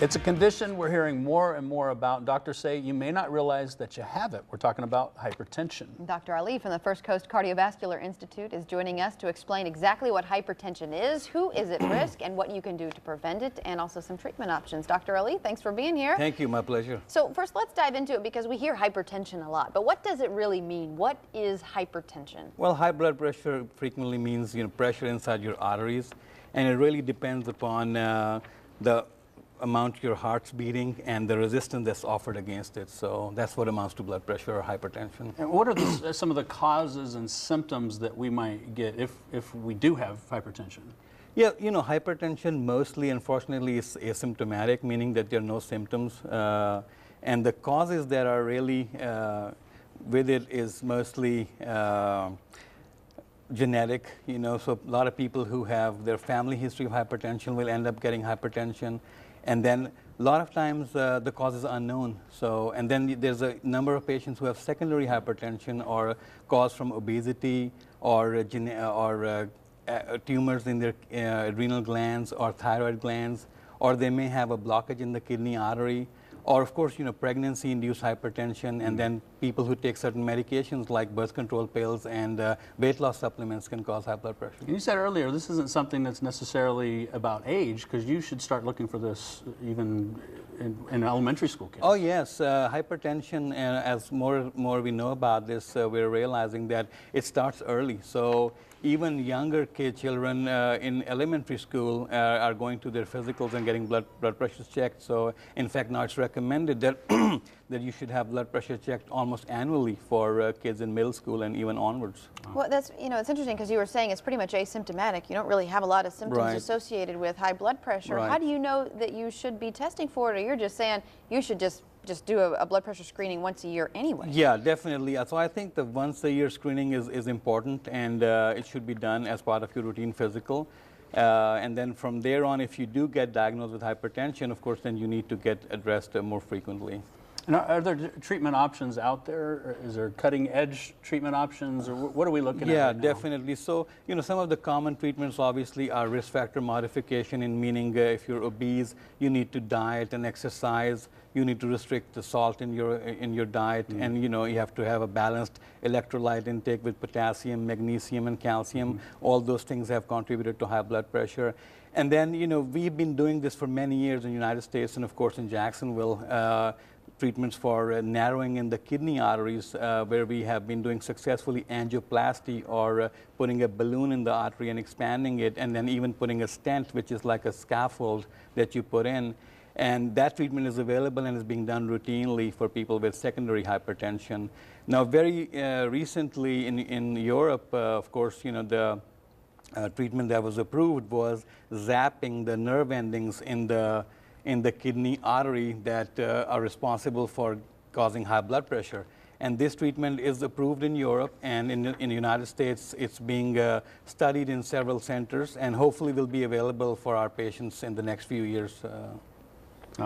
It's a condition we're hearing more and more about. Doctors say you may not realize that you have it. We're talking about hypertension. Dr. Ali from the First Coast Cardiovascular Institute is joining us to explain exactly what hypertension is, who is at risk, and what you can do to prevent it, and also some treatment options. Dr. Ali, thanks for being here. Thank you, my pleasure. So first, let's dive into it because we hear hypertension a lot. But what does it really mean? What is hypertension? Well, high blood pressure frequently means pressure inside your arteries, and it really depends upon the amount your heart's beating and the resistance that's offered against it. So that's what amounts to blood pressure or hypertension. And what are some of the causes and symptoms that we might get if we do have hypertension? Yeah, hypertension mostly, unfortunately, is asymptomatic, meaning that there are no symptoms. And the causes that are really with it is mostly genetic, so a lot of people who have their family history of hypertension will end up getting hypertension. And then a lot of times the cause is unknown. So, and then there's a number of patients who have secondary hypertension or caused from obesity or tumors in their adrenal glands or thyroid glands, or they may have a blockage in the kidney artery, or of course, pregnancy-induced hypertension, and then people who take certain medications like birth control pills and weight loss supplements can cause high blood pressure. You said earlier this isn't something that's necessarily about age, because you should start looking for this even in elementary school kids. Oh yes, hypertension, as more we know about this, we're realizing that it starts early. So even younger children in elementary school are going to their physicals and getting blood pressures checked. So in fact, now it's recommended that that you should have blood pressure checked almost annually for kids in middle school and even onwards. Well, that's, it's interesting because you were saying it's pretty much asymptomatic. You don't really have a lot of symptoms associated with high blood pressure. How do you know that you should be testing for it, or you're just saying you should just do a blood pressure screening once a year anyway? Yeah, definitely. So I think the once a year screening is important, and it should be done as part of your routine physical. And then from there on, if you do get diagnosed with hypertension, of course, then you need to get addressed more frequently. And are there treatment options out there? Is there cutting-edge treatment options, or what are we looking at right now? Yeah, definitely. So, some of the common treatments obviously are risk factor modification, in meaning if you're obese, you need to diet and exercise. You need to restrict the salt in your diet, and you have to have a balanced electrolyte intake with potassium, magnesium, and calcium. All those things have contributed to high blood pressure. And then, we've been doing this for many years in the United States, and of course in Jacksonville. Treatments for narrowing in the kidney arteries, where we have been doing successfully angioplasty, or putting a balloon in the artery and expanding it, and then even putting a stent, which is like a scaffold that you put in. And that treatment is available and is being done routinely for people with secondary hypertension. Now, very recently in Europe, of course, the treatment that was approved was zapping the nerve endings in the kidney artery that are responsible for causing high blood pressure. And this treatment is approved in Europe, and in the United States it's being studied in several centers, and hopefully will be available for our patients in the next few years.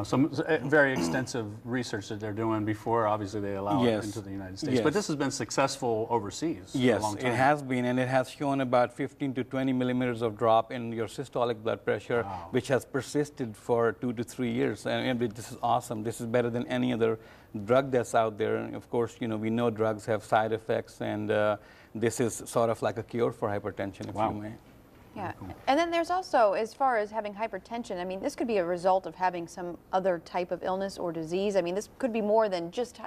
Some very extensive research that they're doing before, obviously, they allow it into the United States. But this has been successful overseas for a long time. It has been, and it has shown about 15 to 20 millimeters of drop in your systolic blood pressure, which has persisted for 2 to 3 years. And this is awesome. This is better than any other drug that's out there. And of course, we know drugs have side effects, and this is sort of like a cure for hypertension, if you may. Yeah, and then there's also, as far as having hypertension, I mean, this could be a result of having some other type of illness or disease. I mean, this could be more than just,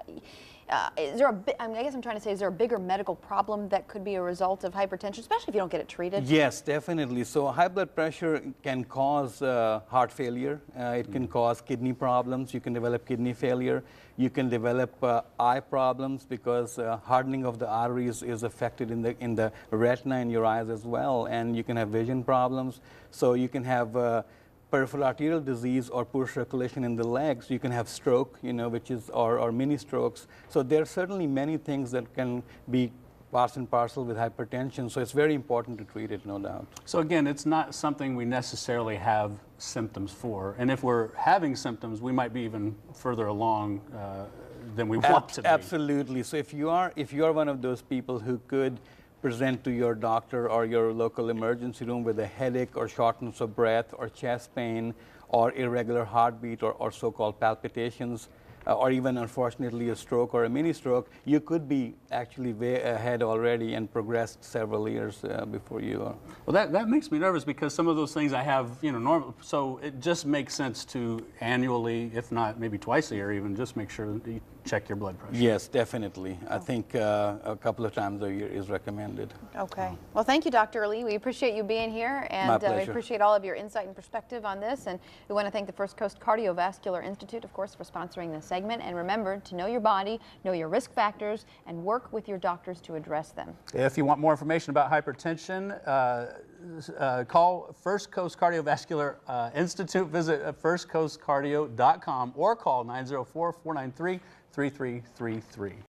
is there I guess I'm trying to say, is there a bigger medical problem that could be a result of hypertension, especially if you don't get it treated? Yes, definitely. So high blood pressure can cause heart failure. It can cause kidney problems. You can develop kidney failure. You can develop eye problems, because hardening of the arteries is affected in the retina in your eyes as well, and you can have vision problems. So you can have peripheral arterial disease or poor circulation in the legs. You can have stroke, which is or mini strokes. So there are certainly many things that can be part and parcel with hypertension, so it's very important to treat it, no doubt. So again, it's not something we necessarily have symptoms for, and if we're having symptoms, we might be even further along than we want to be. Absolutely. So if you are one of those people who could present to your doctor or your local emergency room with a headache or shortness of breath or chest pain or irregular heartbeat or so-called palpitations, or even unfortunately a stroke or a mini stroke, you could be actually way ahead already and progressed several years before you are. Well, that makes me nervous because some of those things I have, normal. So it just makes sense to annually, if not maybe twice a year even, just make sure that you check your blood pressure. Yes, definitely. I think a couple of times a year is recommended. Okay. Well, thank you, Dr. Ali. We appreciate you being here, My and we pleasure. appreciate all of your insight and perspective on this. And we want to thank the First Coast Cardiovascular Institute, of course, for sponsoring this segment. And remember to know your body, know your risk factors, and work with your doctors to address them. If you want more information about hypertension, call First Coast Cardiovascular Institute. Visit firstcoastcardio.com or call 904-493-3333.